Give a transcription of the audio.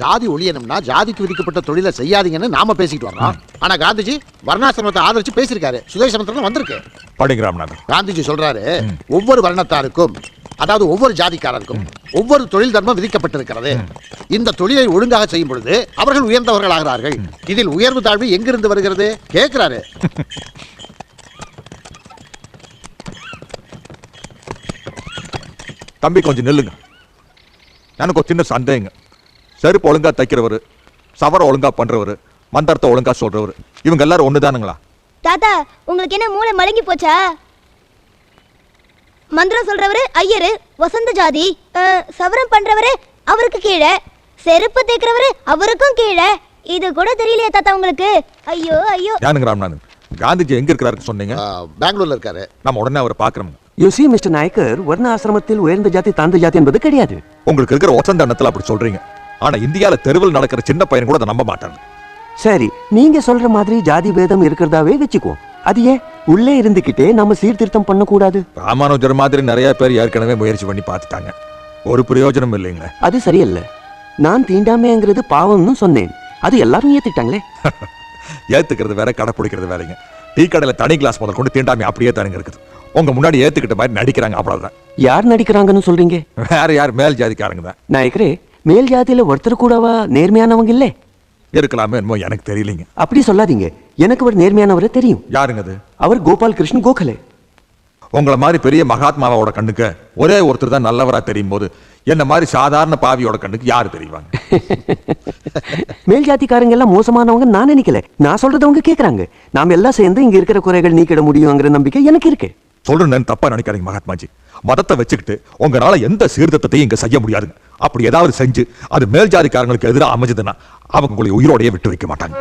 ஜாதி ஒழியணும்னா ஜாதிக்கு விதிக்கப்பட்ட தொழிலை செய்யாதீங்கன்னு நாம பேசிட்டு வர்றோம். ஆனா காந்திஜி வர்ணாசிரமத்தை ஆதரிச்சு பேசியிருக்காரு. சுதேசமத்திரம் வந்திருக்கு. படிங்க ராமநாதன். காந்திஜி சொல்றாரு, ஒவ்வொரு வர்ணத்தாருக்கும், அதாவது ஒவ்வொரு ஜாதிக்காரருக்கும் ஒவ்வொரு தொழில் தர்மம் விதிக்கப்பட்டிருக்கிறது. இந்த தொழிலை ஒழுங்காக செய்யும் பொழுது அவர்கள் உயர்ந்தவர்கள் ஆகிறார்கள். இதில் உயர்வு தாழ்வு எங்கிருந்து வருகிறது கேட்கிறாரு. தம்பி கொஞ்சம் நில்லுங்க. எனக்கு ஒரு சின்ன சந்தேகங்க. செருப்பு ஒழுங்கா தைக்கிறவர், சவர ஒழுங்கா பண்றவர், மந்திரத்தை ஒழுங்கா சொல்றவர், இவங்க எல்லாரும் ஒண்ணுதானுங்களா? தாத்தா, உங்களுக்கு என்ன மூளை மடங்கி போச்சா? மந்திரம் சொல்றவரு ஐயரு, வசந்த ஜாதி. சவரம் பண்றவரு அவருக்கு கீழே, செருப்பு தைக்கிறவரு அவருக்கும் கீழே. இது கூட தெரியலையா தாத்தா உங்களுக்கு? ஐயோ ஐயோ. யானுங்க ராமநாதன், காந்திஜி எங்க இருக்கிறாரு சொன்னீங்க? பெங்களூர்ல இருக்காரு. நம்ம உடனே அவரை பாக்குறோம். You see, Mr. நாயக்கர், வர்ண ஆசிரமத்தில் உயர்ந்த ஜாதி தாழ்ந்த ஜாதி என்பது கிடையாது. உங்களுக்கு இருக்கிற ஒசந்த எண்ணத்துல அப்படி சொல்றீங்க. ஆனா இந்தியால தெருவில் நடக்கிற சின்ன பையன் கூட அதை நம்ப மாட்டாங்க. சரி, நீங்க சொல்ற மாதிரி ஜாதி பேதம் இருக்கிறதாவே வச்சுக்குவோம். அது ஏன் உள்ளே இருந்துகிட்டே நம்ம சீர்திருத்தம் பண்ண கூடாது? ராமானுஜர் மாதிரி நிறைய பேர் ஏற்கனவே முயற்சி பண்ணி பார்த்துட்டாங்க. ஒரு பிரயோஜனம் இல்லைங்களே. அது சரியில்ல. நான் தீண்டாமைங்கிறது பாவம்னு சொன்னேன். அது எல்லாரும் ஏத்துட்டாங்களே. ஏத்துக்கிறது வேற, கடைப்பிடிக்கிறது வேறங்க. டீ கடையில தனி கிளாஸ் முதல் கொண்டு தீண்டாமை அப்படியே தானுங்க இருக்குது. உங்க முன்னாடி ஏத்துக்கிட்ட மாதிரி நடிக்கிறாங்க, அவ்வளவுதான். யார் நடிக்கிறாங்கன்னு சொல்றீங்க? வேற யார்? மேல் ஜாதிக்காரங்க தான். நாயக்கரே, மேல் ஜாதியில ஒருத்தர் கூடவா நேர்மையானவங்க இல்ல? இருக்கலாமே, என்னமோ எனக்கு தெரியலீங்க. அப்படி சொல்லாதீங்க. எனக்கு ஒரு நேர்மையானவரை தெரியும். யாருங்க அது? அவர் கோபால் கிருஷ்ணன் கோகலே. உங்களை மாதிரி பெரிய மகாத்மாவோட கண்ணுக்கு ஒரே ஒருத்தர் தான் நல்லவரா தெரியும் போது என்ன மாதிரி சாதாரண பாவியோட கண்ணுக்கு யாரு தெரியுவாங்க? மேல் ஜாதிக்காரங்க எல்லாம் மோசமானவங்க நான் நினைக்கல. நான் சொல்றத அவங்க கேக்குறாங்க. நாம எல்லாம் சேர்ந்து இங்க இருக்கிற குறைகள் நீக்கிட முடியுங்கிற நம்பிக்கை எனக்கு இருக்கு. சொல்றேன்னு தப்பா நினைக்காதீங்க மகாத்மாஜி. மதத்தை வச்சுக்கிட்டு உங்களால எந்த சீர்திருத்தத்தையும் இங்க செய்ய முடியாதுங்க. அப்படி ஏதாவது செஞ்சு அது மேல் ஜாதிக்காரங்களுக்கு எதிராக அமைஞ்சதுன்னா அவங்க உங்களை உயிரோடையே விட்டு வைக்க மாட்டாங்க.